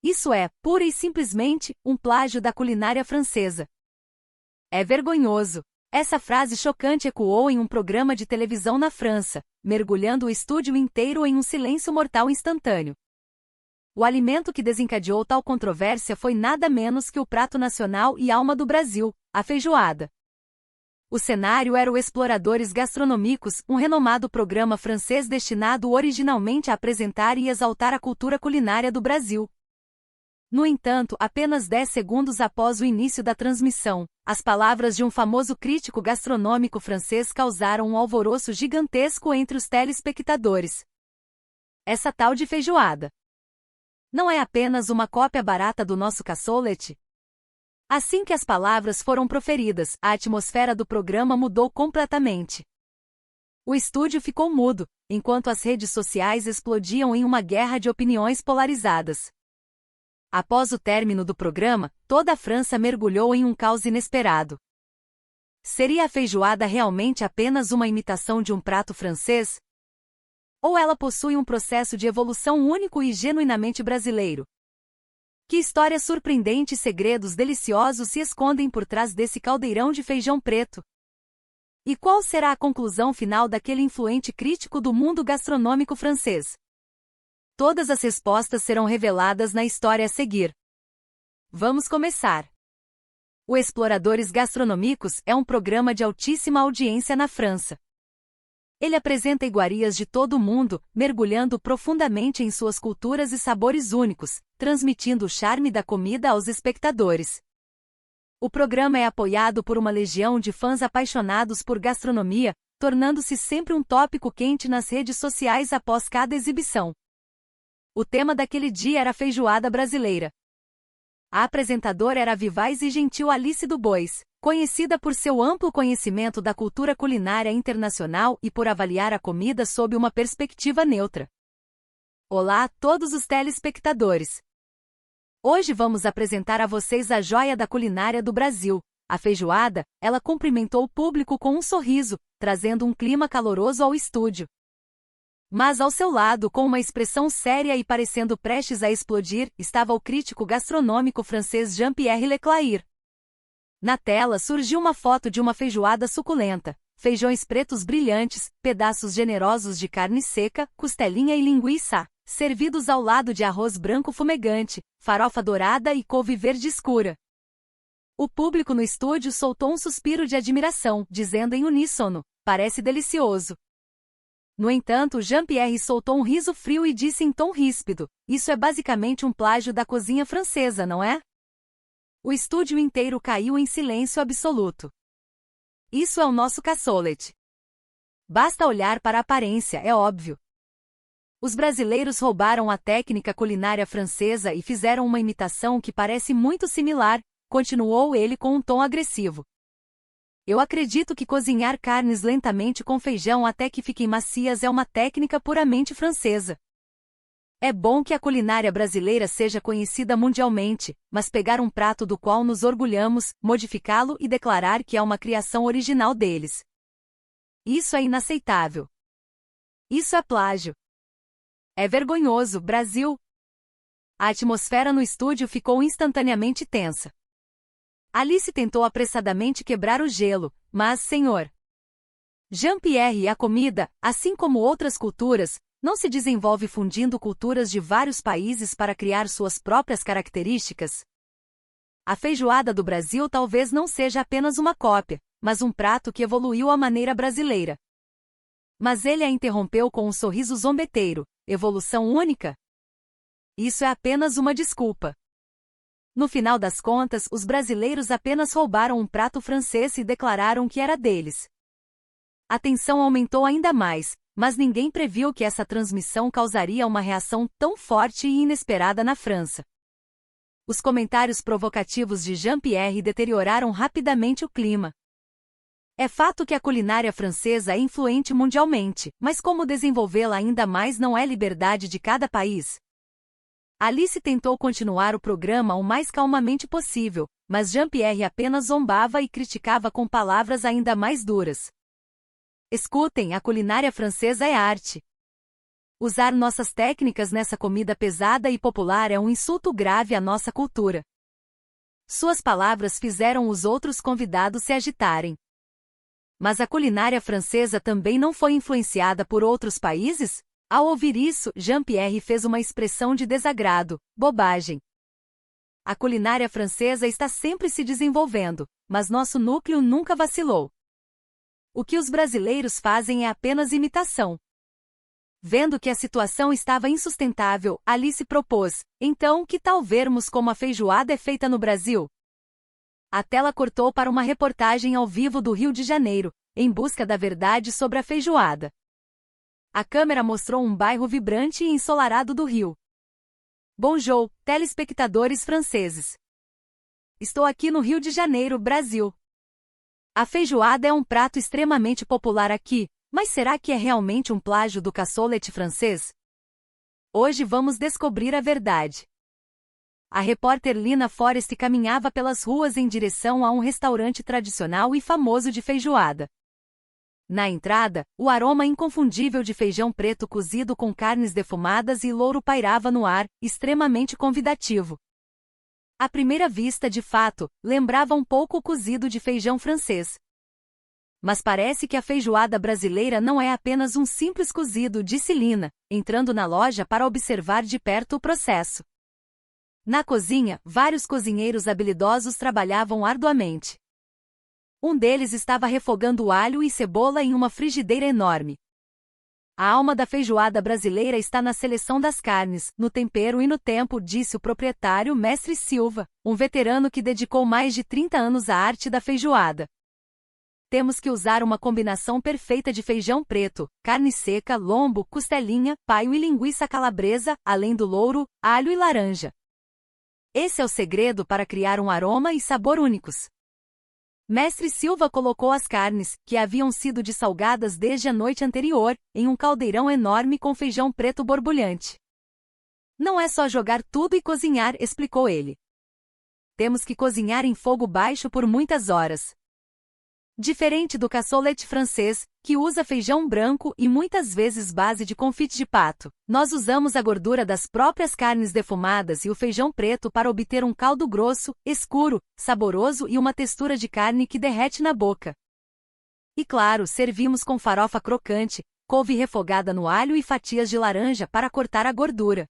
Isso é, pura e simplesmente, um plágio da culinária francesa. É vergonhoso. Essa frase chocante ecoou em um programa de televisão na França, mergulhando o estúdio inteiro em um silêncio mortal instantâneo. O alimento que desencadeou tal controvérsia foi nada menos que o prato nacional e alma do Brasil, a feijoada. O cenário era o Exploradores Gastronômicos, um renomado programa francês destinado originalmente a apresentar e exaltar a cultura culinária do Brasil. No entanto, apenas 10 segundos após o início da transmissão, as palavras de um famoso crítico gastronômico francês causaram um alvoroço gigantesco entre os telespectadores. Essa tal de feijoada não é apenas uma cópia barata do nosso cassoulet? Assim que as palavras foram proferidas, a atmosfera do programa mudou completamente. O estúdio ficou mudo, enquanto as redes sociais explodiam em uma guerra de opiniões polarizadas. Após o término do programa, toda a França mergulhou em um caos inesperado. Seria a feijoada realmente apenas uma imitação de um prato francês? Ou ela possui um processo de evolução único e genuinamente brasileiro? Que histórias surpreendentes e segredos deliciosos se escondem por trás desse caldeirão de feijão preto? E qual será a conclusão final daquele influente crítico do mundo gastronômico francês? Todas as respostas serão reveladas na história a seguir. Vamos começar! O Exploradores Gastronômicos é um programa de altíssima audiência na França. Ele apresenta iguarias de todo o mundo, mergulhando profundamente em suas culturas e sabores únicos, transmitindo o charme da comida aos espectadores. O programa é apoiado por uma legião de fãs apaixonados por gastronomia, tornando-se sempre um tópico quente nas redes sociais após cada exibição. O tema daquele dia era a feijoada brasileira. A apresentadora era a vivaz e gentil Alice do Bois, conhecida por seu amplo conhecimento da cultura culinária internacional e por avaliar a comida sob uma perspectiva neutra. Olá a todos os telespectadores! Hoje vamos apresentar a vocês a joia da culinária do Brasil, a feijoada. Ela cumprimentou o público com um sorriso, trazendo um clima caloroso ao estúdio. Mas ao seu lado, com uma expressão séria e parecendo prestes a explodir, estava o crítico gastronômico francês Jean-Pierre Leclair. Na tela surgiu uma foto de uma feijoada suculenta, feijões pretos brilhantes, pedaços generosos de carne seca, costelinha e linguiça, servidos ao lado de arroz branco fumegante, farofa dourada e couve verde escura. O público no estúdio soltou um suspiro de admiração, dizendo em uníssono: "Parece delicioso." No entanto, Jean-Pierre soltou um riso frio e disse em tom ríspido: "Isso é basicamente um plágio da cozinha francesa, não é?" O estúdio inteiro caiu em silêncio absoluto. Isso é o nosso cassoulet. Basta olhar para a aparência, é óbvio. Os brasileiros roubaram a técnica culinária francesa e fizeram uma imitação que parece muito similar, continuou ele com um tom agressivo. Eu acredito que cozinhar carnes lentamente com feijão até que fiquem macias é uma técnica puramente francesa. É bom que a culinária brasileira seja conhecida mundialmente, mas pegar um prato do qual nos orgulhamos, modificá-lo e declarar que é uma criação original deles. Isso é inaceitável. Isso é plágio. É vergonhoso, Brasil. A atmosfera no estúdio ficou instantaneamente tensa. Alice tentou apressadamente quebrar o gelo, mas, senhor Jean-Pierre, a comida, assim como outras culturas, não se desenvolve fundindo culturas de vários países para criar suas próprias características? A feijoada do Brasil talvez não seja apenas uma cópia, mas um prato que evoluiu à maneira brasileira. Mas ele a interrompeu com um sorriso zombeteiro: evolução única? Isso é apenas uma desculpa. No final das contas, os brasileiros apenas roubaram um prato francês e declararam que era deles. A tensão aumentou ainda mais, mas ninguém previu que essa transmissão causaria uma reação tão forte e inesperada na França. Os comentários provocativos de Jean-Pierre deterioraram rapidamente o clima. É fato que a culinária francesa é influente mundialmente, mas como desenvolvê-la ainda mais não é liberdade de cada país? Alice tentou continuar o programa o mais calmamente possível, mas Jean-Pierre apenas zombava e criticava com palavras ainda mais duras. Escutem, a culinária francesa é arte. Usar nossas técnicas nessa comida pesada e popular é um insulto grave à nossa cultura. Suas palavras fizeram os outros convidados se agitarem. Mas a culinária francesa também não foi influenciada por outros países? Ao ouvir isso, Jean-Pierre fez uma expressão de desagrado: bobagem. A culinária francesa está sempre se desenvolvendo, mas nosso núcleo nunca vacilou. O que os brasileiros fazem é apenas imitação. Vendo que a situação estava insustentável, Alice propôs: então, que tal vermos como a feijoada é feita no Brasil? A tela cortou para uma reportagem ao vivo do Rio de Janeiro, em busca da verdade sobre a feijoada. A câmera mostrou um bairro vibrante e ensolarado do Rio. Bonjour, telespectadores franceses. Estou aqui no Rio de Janeiro, Brasil. A feijoada é um prato extremamente popular aqui, mas será que é realmente um plágio do cassoulet francês? Hoje vamos descobrir a verdade. A repórter Lina Forest caminhava pelas ruas em direção a um restaurante tradicional e famoso de feijoada. Na entrada, o aroma inconfundível de feijão preto cozido com carnes defumadas e louro pairava no ar, extremamente convidativo. À primeira vista, de fato, lembrava um pouco o cozido de feijão francês. Mas parece que a feijoada brasileira não é apenas um simples cozido, disse Lina, entrando na loja para observar de perto o processo. Na cozinha, vários cozinheiros habilidosos trabalhavam arduamente. Um deles estava refogando alho e cebola em uma frigideira enorme. A alma da feijoada brasileira está na seleção das carnes, no tempero e no tempo, disse o proprietário Mestre Silva, um veterano que dedicou mais de 30 anos à arte da feijoada. Temos que usar uma combinação perfeita de feijão preto, carne seca, lombo, costelinha, paio e linguiça calabresa, além do louro, alho e laranja. Esse é o segredo para criar um aroma e sabor únicos. Mestre Silva colocou as carnes, que haviam sido dessalgadas desde a noite anterior, em um caldeirão enorme com feijão preto borbulhante. Não é só jogar tudo e cozinhar, explicou ele. Temos que cozinhar em fogo baixo por muitas horas. Diferente do cassoulet francês, que usa feijão branco e muitas vezes base de confite de pato, nós usamos a gordura das próprias carnes defumadas e o feijão preto para obter um caldo grosso, escuro, saboroso e uma textura de carne que derrete na boca. E claro, servimos com farofa crocante, couve refogada no alho e fatias de laranja para cortar a gordura.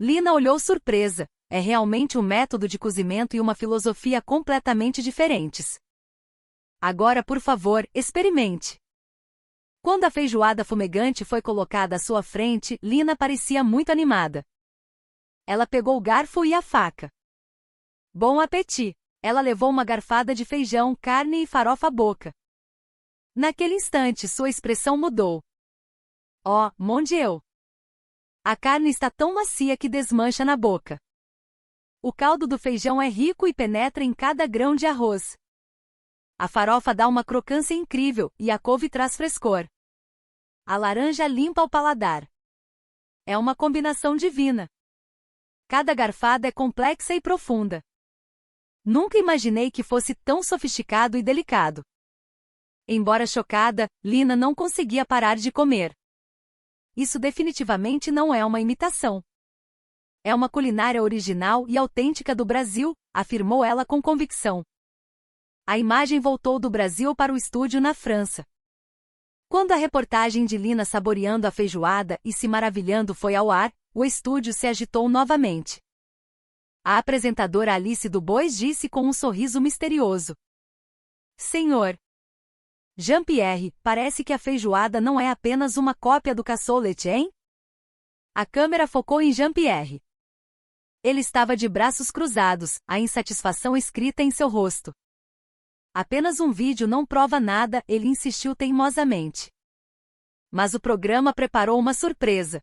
Lina olhou surpresa. É realmente um método de cozimento e uma filosofia completamente diferentes. Agora, por favor, experimente. Quando a feijoada fumegante foi colocada à sua frente, Lina parecia muito animada. Ela pegou o garfo e a faca. Bom apetite! Ela levou uma garfada de feijão, carne e farofa à boca. Naquele instante, sua expressão mudou. Oh, mon Dieu! A carne está tão macia que desmancha na boca. O caldo do feijão é rico e penetra em cada grão de arroz. A farofa dá uma crocância incrível, e a couve traz frescor. A laranja limpa o paladar. É uma combinação divina. Cada garfada é complexa e profunda. Nunca imaginei que fosse tão sofisticado e delicado. Embora chocada, Lina não conseguia parar de comer. Isso definitivamente não é uma imitação. É uma culinária original e autêntica do Brasil, afirmou ela com convicção. A imagem voltou do Brasil para o estúdio na França. Quando a reportagem de Lina saboreando a feijoada e se maravilhando foi ao ar, o estúdio se agitou novamente. A apresentadora Alice Dubois disse com um sorriso misterioso: Senhor Jean-Pierre, parece que a feijoada não é apenas uma cópia do cassoulet, hein? A câmera focou em Jean-Pierre. Ele estava de braços cruzados, a insatisfação escrita em seu rosto. Apenas um vídeo não prova nada, ele insistiu teimosamente. Mas o programa preparou uma surpresa.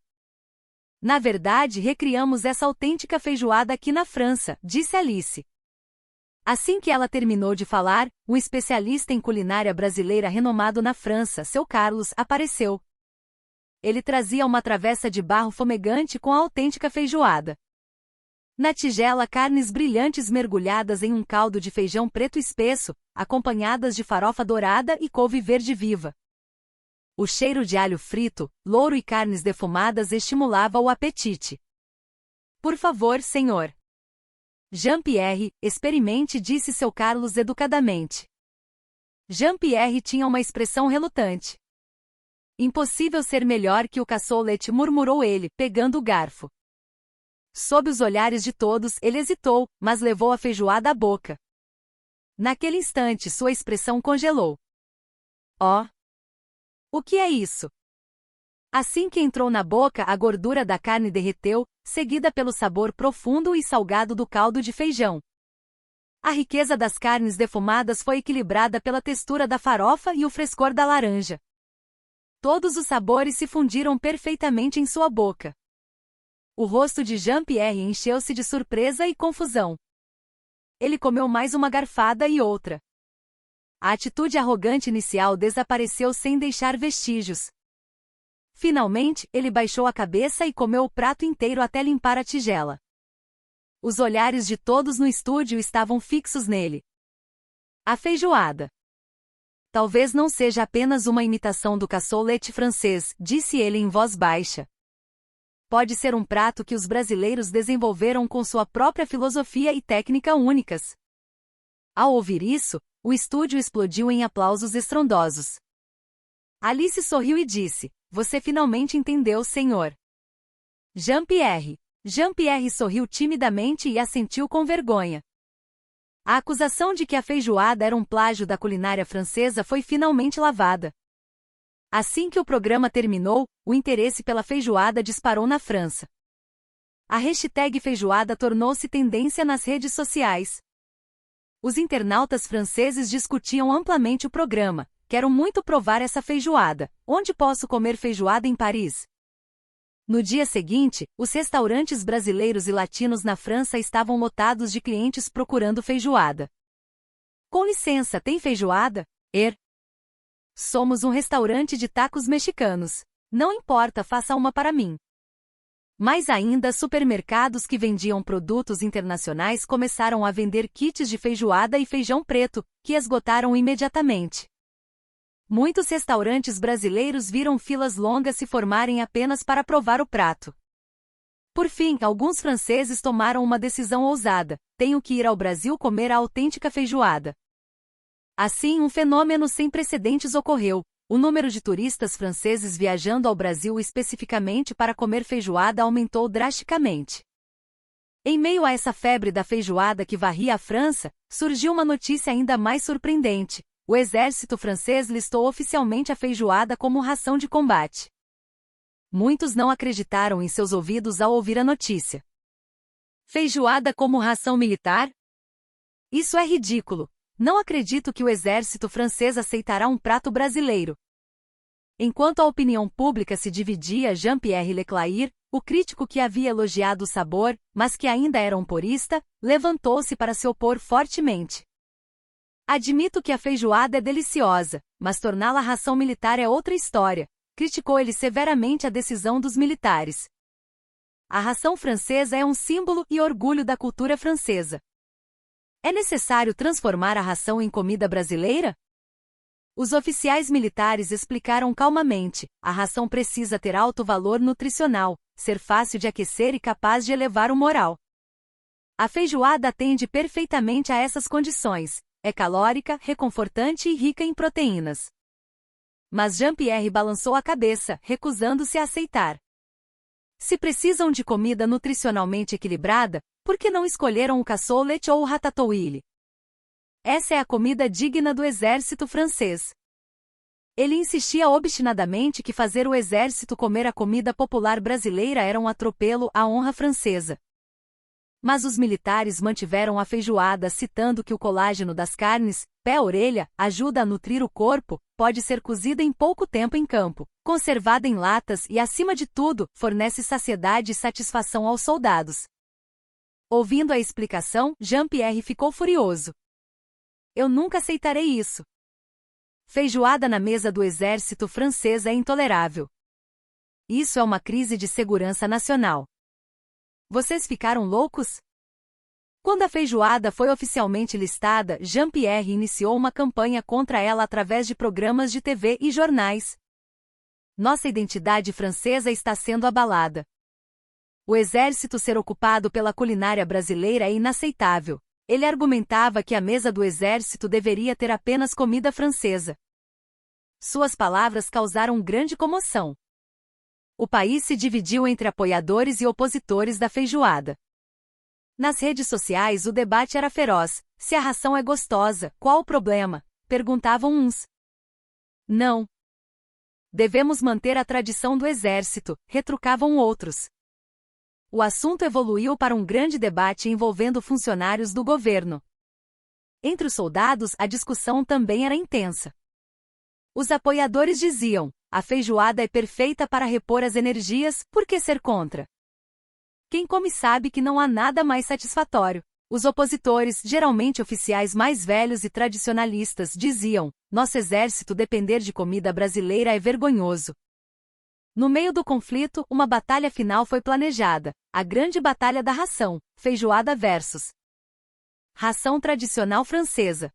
Na verdade, recriamos essa autêntica feijoada aqui na França, disse Alice. Assim que ela terminou de falar, um especialista em culinária brasileira renomado na França, seu Carlos, apareceu. Ele trazia uma travessa de barro fumegante com a autêntica feijoada. Na tigela, carnes brilhantes mergulhadas em um caldo de feijão preto espesso, acompanhadas de farofa dourada e couve verde viva. O cheiro de alho frito, louro e carnes defumadas estimulava o apetite. Por favor, senhor. Jean-Pierre, experimente, disse seu Carlos educadamente. Jean-Pierre tinha uma expressão relutante. Impossível ser melhor que o cassoulet, murmurou ele, pegando o garfo. Sob os olhares de todos, ele hesitou, mas levou a feijoada à boca. Naquele instante, sua expressão congelou. Oh! O que é isso? Assim que entrou na boca, a gordura da carne derreteu, seguida pelo sabor profundo e salgado do caldo de feijão. A riqueza das carnes defumadas foi equilibrada pela textura da farofa e o frescor da laranja. Todos os sabores se fundiram perfeitamente em sua boca. O rosto de Jean-Pierre encheu-se de surpresa e confusão. Ele comeu mais uma garfada e outra. A atitude arrogante inicial desapareceu sem deixar vestígios. Finalmente, ele baixou a cabeça e comeu o prato inteiro até limpar a tigela. Os olhares de todos no estúdio estavam fixos nele. A feijoada. Talvez não seja apenas uma imitação do cassoulet francês, disse ele em voz baixa. Pode ser um prato que os brasileiros desenvolveram com sua própria filosofia e técnica únicas. Ao ouvir isso, o estúdio explodiu em aplausos estrondosos. Alice sorriu e disse: "Você finalmente entendeu, senhor." Jean-Pierre. Jean-Pierre sorriu timidamente e assentiu com vergonha. A acusação de que a feijoada era um plágio da culinária francesa foi finalmente lavada. Assim que o programa terminou, o interesse pela feijoada disparou na França. A hashtag feijoada tornou-se tendência nas redes sociais. Os internautas franceses discutiam amplamente o programa. Quero muito provar essa feijoada. Onde posso comer feijoada em Paris? No dia seguinte, os restaurantes brasileiros e latinos na França estavam lotados de clientes procurando feijoada. Com licença, tem feijoada? Somos um restaurante de tacos mexicanos. Não importa, faça uma para mim. Mais ainda, supermercados que vendiam produtos internacionais começaram a vender kits de feijoada e feijão preto, que esgotaram imediatamente. Muitos restaurantes brasileiros viram filas longas se formarem apenas para provar o prato. Por fim, alguns franceses tomaram uma decisão ousada: tenho que ir ao Brasil comer a autêntica feijoada. Assim, um fenômeno sem precedentes ocorreu: o número de turistas franceses viajando ao Brasil especificamente para comer feijoada aumentou drasticamente. Em meio a essa febre da feijoada que varria a França, surgiu uma notícia ainda mais surpreendente. O exército francês listou oficialmente a feijoada como ração de combate. Muitos não acreditaram em seus ouvidos ao ouvir a notícia. Feijoada como ração militar? Isso é ridículo. Não acredito que o exército francês aceitará um prato brasileiro. Enquanto a opinião pública se dividia, Jean-Pierre Leclerc, o crítico que havia elogiado o sabor, mas que ainda era um purista, levantou-se para se opor fortemente. Admito que a feijoada é deliciosa, mas torná-la ração militar é outra história. Criticou ele severamente a decisão dos militares. A ração francesa é um símbolo e orgulho da cultura francesa. É necessário transformar a ração em comida brasileira? Os oficiais militares explicaram calmamente: a ração precisa ter alto valor nutricional, ser fácil de aquecer e capaz de elevar o moral. A feijoada atende perfeitamente a essas condições. É calórica, reconfortante e rica em proteínas. Mas Jean-Pierre balançou a cabeça, recusando-se a aceitar. Se precisam de comida nutricionalmente equilibrada, por que não escolheram o cassoulet ou o ratatouille? Essa é a comida digna do exército francês. Ele insistia obstinadamente que fazer o exército comer a comida popular brasileira era um atropelo à honra francesa. Mas os militares mantiveram a feijoada, citando que o colágeno das carnes, pé-orelha, ajuda a nutrir o corpo, pode ser cozida em pouco tempo em campo, conservada em latas e, acima de tudo, fornece saciedade e satisfação aos soldados. Ouvindo a explicação, Jean-Pierre ficou furioso. Eu nunca aceitarei isso. Feijoada na mesa do exército francês é intolerável. Isso é uma crise de segurança nacional. Vocês ficaram loucos? Quando a feijoada foi oficialmente listada, Jean-Pierre iniciou uma campanha contra ela através de programas de TV e jornais. Nossa identidade francesa está sendo abalada. O exército ser ocupado pela culinária brasileira é inaceitável. Ele argumentava que a mesa do exército deveria ter apenas comida francesa. Suas palavras causaram grande comoção. O país se dividiu entre apoiadores e opositores da feijoada. Nas redes sociais o debate era feroz. Se a ração é gostosa, qual o problema? Perguntavam uns. Não. Devemos manter a tradição do exército, retrucavam outros. O assunto evoluiu para um grande debate envolvendo funcionários do governo. Entre os soldados, a discussão também era intensa. Os apoiadores diziam: a feijoada é perfeita para repor as energias, por que ser contra? Quem come sabe que não há nada mais satisfatório. Os opositores, geralmente oficiais mais velhos e tradicionalistas, diziam: nosso exército depender de comida brasileira é vergonhoso. No meio do conflito, uma batalha final foi planejada, a grande batalha da ração, feijoada versus ração tradicional francesa.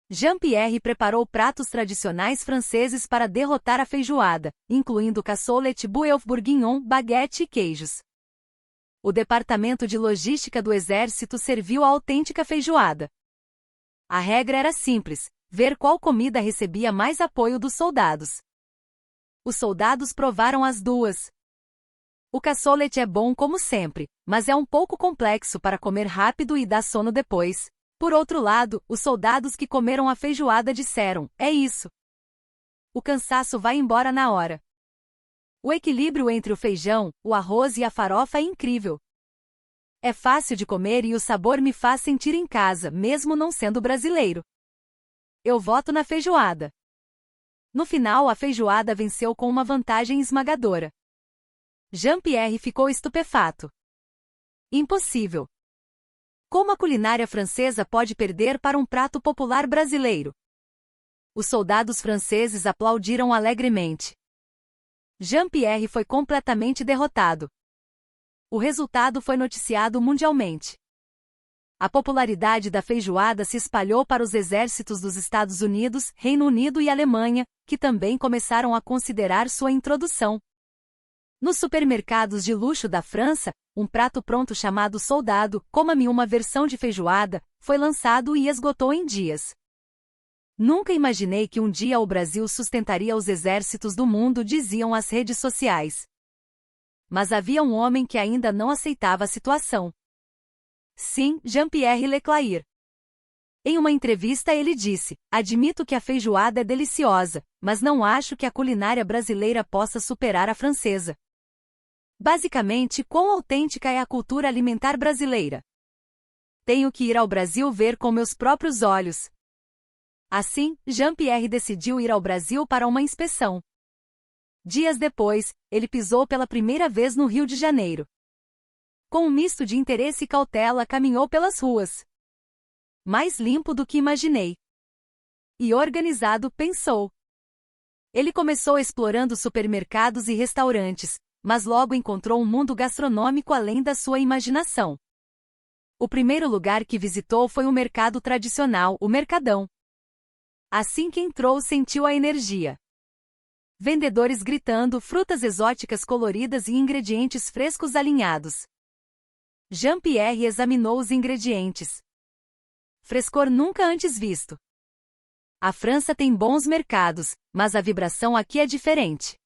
Jean-Pierre preparou pratos tradicionais franceses para derrotar a feijoada, incluindo cassolette, bœuf bourguignon, baguete e queijos. O departamento de logística do exército serviu a autêntica feijoada. A regra era simples: ver qual comida recebia mais apoio dos soldados. Os soldados provaram as duas. O cassolette é bom como sempre, mas é um pouco complexo para comer rápido e dá sono depois. Por outro lado, os soldados que comeram a feijoada disseram: é isso. O cansaço vai embora na hora. O equilíbrio entre o feijão, o arroz e a farofa é incrível. É fácil de comer e o sabor me faz sentir em casa, mesmo não sendo brasileiro. Eu voto na feijoada. No final, a feijoada venceu com uma vantagem esmagadora. Jean-Pierre ficou estupefato. Impossível. Como a culinária francesa pode perder para um prato popular brasileiro? Os soldados franceses aplaudiram alegremente. Jean-Pierre foi completamente derrotado. O resultado foi noticiado mundialmente. A popularidade da feijoada se espalhou para os exércitos dos Estados Unidos, Reino Unido e Alemanha, que também começaram a considerar sua introdução. Nos supermercados de luxo da França, um prato pronto chamado Soldado, coma-me uma versão de feijoada, foi lançado e esgotou em dias. Nunca imaginei que um dia o Brasil sustentaria os exércitos do mundo, diziam as redes sociais. Mas havia um homem que ainda não aceitava a situação. Sim, Jean-Pierre Leclerc. Em uma entrevista ele disse: admito que a feijoada é deliciosa, mas não acho que a culinária brasileira possa superar a francesa. Basicamente, quão autêntica é a cultura alimentar brasileira? Tenho que ir ao Brasil ver com meus próprios olhos. Assim, Jean-Pierre decidiu ir ao Brasil para uma inspeção. Dias depois, ele pisou pela primeira vez no Rio de Janeiro. Com um misto de interesse e cautela, caminhou pelas ruas. Mais limpo do que imaginei. E organizado, pensou. Ele começou explorando supermercados e restaurantes, mas logo encontrou um mundo gastronômico além da sua imaginação. O primeiro lugar que visitou foi um mercado tradicional, o Mercadão. Assim que entrou, sentiu a energia. Vendedores gritando, frutas exóticas coloridas e ingredientes frescos alinhados. Jean-Pierre examinou os ingredientes. Frescor nunca antes visto. A França tem bons mercados, mas a vibração aqui é diferente.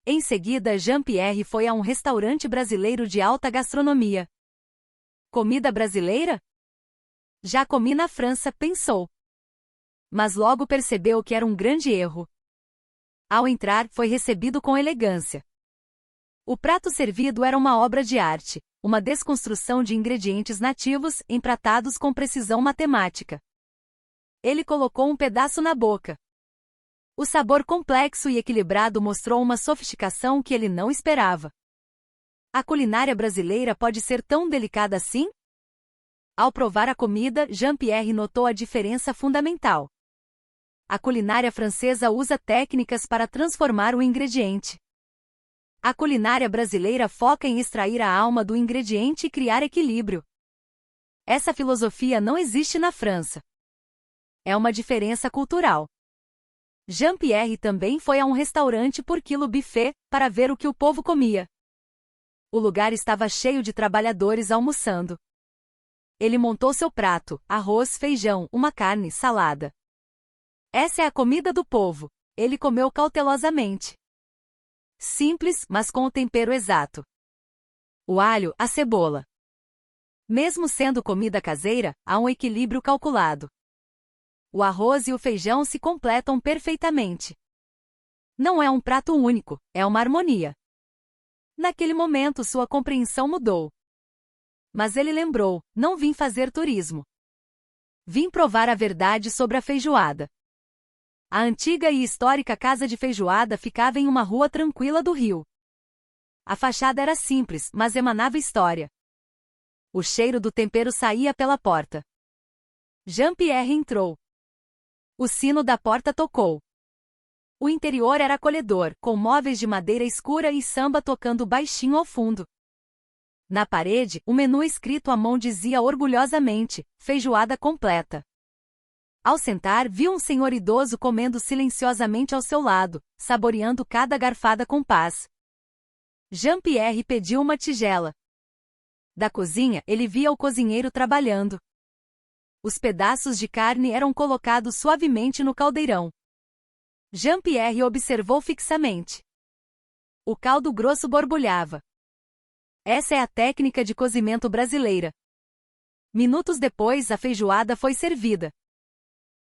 Em seguida, Jean-Pierre foi a um restaurante brasileiro de alta gastronomia. Comida brasileira? Já comi na França, pensou. Mas logo percebeu que era um grande erro. Ao entrar, foi recebido com elegância. O prato servido era uma obra de arte, uma desconstrução de ingredientes nativos, empratados com precisão matemática. Ele colocou um pedaço na boca. O sabor complexo e equilibrado mostrou uma sofisticação que ele não esperava. A culinária brasileira pode ser tão delicada assim? Ao provar a comida, Jean-Pierre notou a diferença fundamental. A culinária francesa usa técnicas para transformar o ingrediente. A culinária brasileira foca em extrair a alma do ingrediente e criar equilíbrio. Essa filosofia não existe na França. É uma diferença cultural. Jean-Pierre também foi a um restaurante por quilo buffet, para ver o que o povo comia. O lugar estava cheio de trabalhadores almoçando. Ele montou seu prato: arroz, feijão, uma carne, salada. Essa é a comida do povo. Ele comeu cautelosamente. Simples, mas com o tempero exato. O alho, a cebola. Mesmo sendo comida caseira, há um equilíbrio calculado. O arroz e o feijão se completam perfeitamente. Não é um prato único, é uma harmonia. Naquele momento sua compreensão mudou. Mas ele lembrou: não vim fazer turismo. Vim provar a verdade sobre a feijoada. A antiga e histórica casa de feijoada ficava em uma rua tranquila do Rio. A fachada era simples, mas emanava história. O cheiro do tempero saía pela porta. Jean-Pierre entrou. O sino da porta tocou. O interior era acolhedor, com móveis de madeira escura e samba tocando baixinho ao fundo. Na parede, o menu escrito à mão dizia orgulhosamente: feijoada completa. Ao sentar, viu um senhor idoso comendo silenciosamente ao seu lado, saboreando cada garfada com paz. Jean-Pierre pediu uma tigela. Da cozinha, ele via o cozinheiro trabalhando. Os pedaços de carne eram colocados suavemente no caldeirão. Jean-Pierre observou fixamente. O caldo grosso borbulhava. Essa é a técnica de cozimento brasileira. Minutos depois, a feijoada foi servida.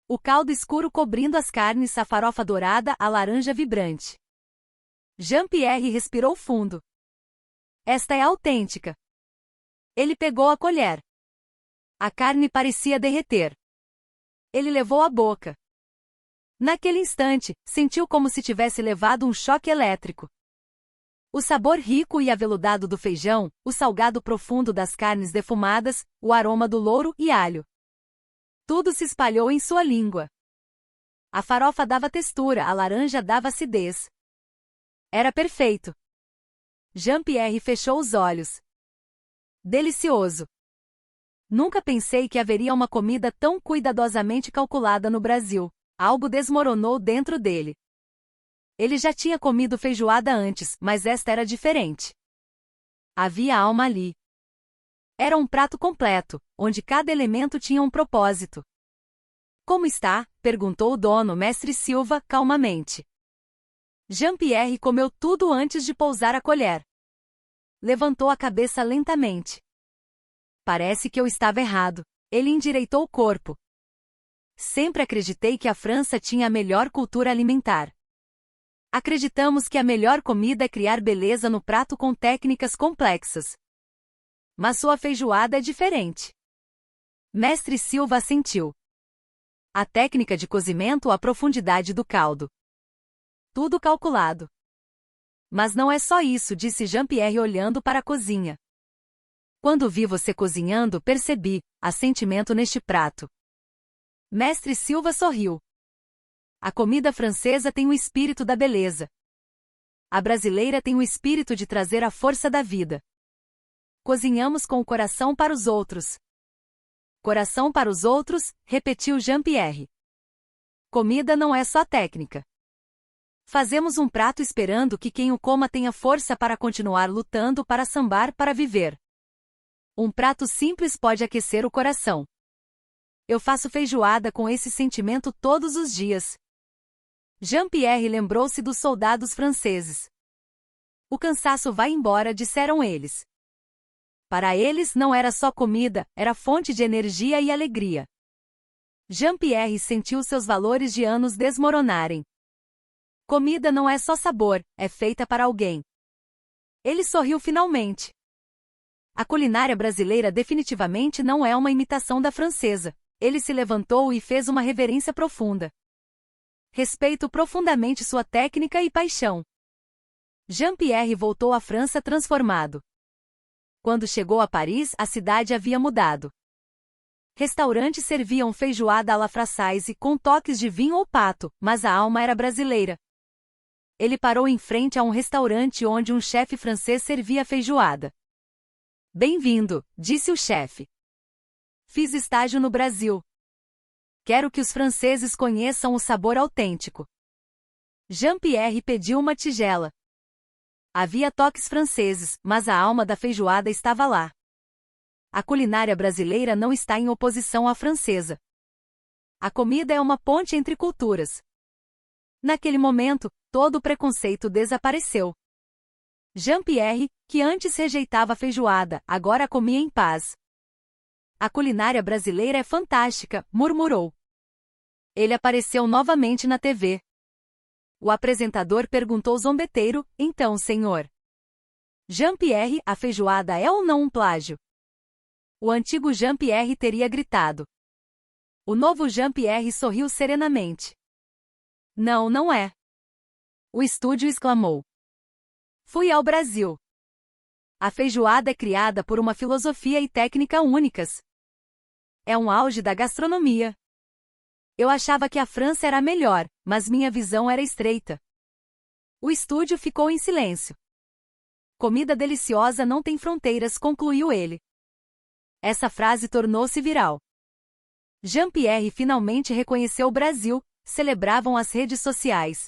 O caldo escuro cobrindo as carnes, a farofa dourada, a laranja vibrante. Jean-Pierre respirou fundo. Esta é autêntica. Ele pegou a colher. A carne parecia derreter. Ele levou à boca. Naquele instante, sentiu como se tivesse levado um choque elétrico. O sabor rico e aveludado do feijão, o salgado profundo das carnes defumadas, o aroma do louro e alho. Tudo se espalhou em sua língua. A farofa dava textura, a laranja dava acidez. Era perfeito. Jean-Pierre fechou os olhos. Delicioso. Nunca pensei que haveria uma comida tão cuidadosamente calculada no Brasil. Algo desmoronou dentro dele. Ele já tinha comido feijoada antes, mas esta era diferente. Havia alma ali. Era um prato completo, onde cada elemento tinha um propósito. Como está? Perguntou o dono, Mestre Silva, calmamente. Jean-Pierre comeu tudo antes de pousar a colher. Levantou a cabeça lentamente. Parece que eu estava errado. Ele endireitou o corpo. Sempre acreditei que a França tinha a melhor cultura alimentar. Acreditamos que a melhor comida é criar beleza no prato com técnicas complexas. Mas sua feijoada é diferente. Mestre Silva assentiu. A técnica de cozimento, a profundidade do caldo. Tudo calculado. Mas não é só isso, disse Jean-Pierre olhando para a cozinha. Quando vi você cozinhando, percebi, há sentimento neste prato. Mestre Silva sorriu. A comida francesa tem o espírito da beleza. A brasileira tem o espírito de trazer a força da vida. Cozinhamos com o coração para os outros. Coração para os outros, repetiu Jean-Pierre. Comida não é só técnica. Fazemos um prato esperando que quem o coma tenha força para continuar lutando, para sambar, para viver. Um prato simples pode aquecer o coração. Eu faço feijoada com esse sentimento todos os dias. Jean-Pierre lembrou-se dos soldados franceses. O cansaço vai embora, disseram eles. Para eles não era só comida, era fonte de energia e alegria. Jean-Pierre sentiu seus valores de anos desmoronarem. Comida não é só sabor, é feita para alguém. Ele sorriu finalmente. A culinária brasileira definitivamente não é uma imitação da francesa. Ele se levantou e fez uma reverência profunda. Respeito profundamente sua técnica e paixão. Jean-Pierre voltou à França transformado. Quando chegou a Paris, a cidade havia mudado. Restaurantes serviam feijoada à la française com toques de vinho ou pato, mas a alma era brasileira. Ele parou em frente a um restaurante onde um chefe francês servia feijoada. Bem-vindo, disse o chefe. Fiz estágio no Brasil. Quero que os franceses conheçam o sabor autêntico. Jean-Pierre pediu uma tigela. Havia toques franceses, mas a alma da feijoada estava lá. A culinária brasileira não está em oposição à francesa. A comida é uma ponte entre culturas. Naquele momento, todo o preconceito desapareceu. Jean-Pierre, que antes rejeitava a feijoada, agora a comia em paz. A culinária brasileira é fantástica, murmurou. Ele apareceu novamente na TV. O apresentador perguntou zombeteiro, então, senhor Jean-Pierre, a feijoada é ou não um plágio? O antigo Jean-Pierre teria gritado. O novo Jean-Pierre sorriu serenamente. Não, não é. O estúdio exclamou. Fui ao Brasil. A feijoada é criada por uma filosofia e técnica únicas. É um auge da gastronomia. Eu achava que a França era a melhor, mas minha visão era estreita. O estúdio ficou em silêncio. Comida deliciosa não tem fronteiras, concluiu ele. Essa frase tornou-se viral. Jean-Pierre finalmente reconheceu o Brasil, celebravam as redes sociais.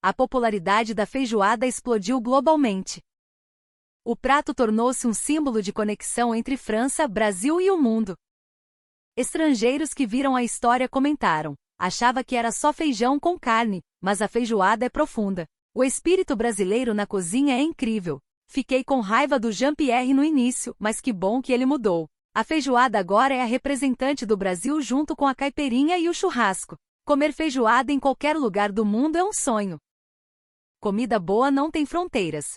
A popularidade da feijoada explodiu globalmente. O prato tornou-se um símbolo de conexão entre França, Brasil e o mundo. Estrangeiros que viram a história comentaram. Achava que era só feijão com carne, mas a feijoada é profunda. O espírito brasileiro na cozinha é incrível. Fiquei com raiva do Jean-Pierre no início, mas que bom que ele mudou. A feijoada agora é a representante do Brasil junto com a caipirinha e o churrasco. Comer feijoada em qualquer lugar do mundo é um sonho. Comida boa não tem fronteiras.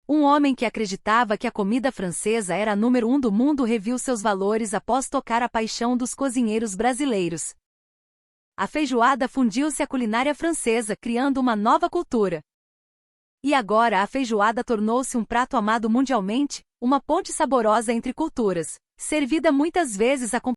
Um homem que acreditava que a comida francesa era a número 1 do mundo reviu seus valores após tocar a paixão dos cozinheiros brasileiros. A feijoada fundiu-se à culinária francesa, criando uma nova cultura. E agora a feijoada tornou-se um prato amado mundialmente, uma ponte saborosa entre culturas, servida muitas vezes acompanhada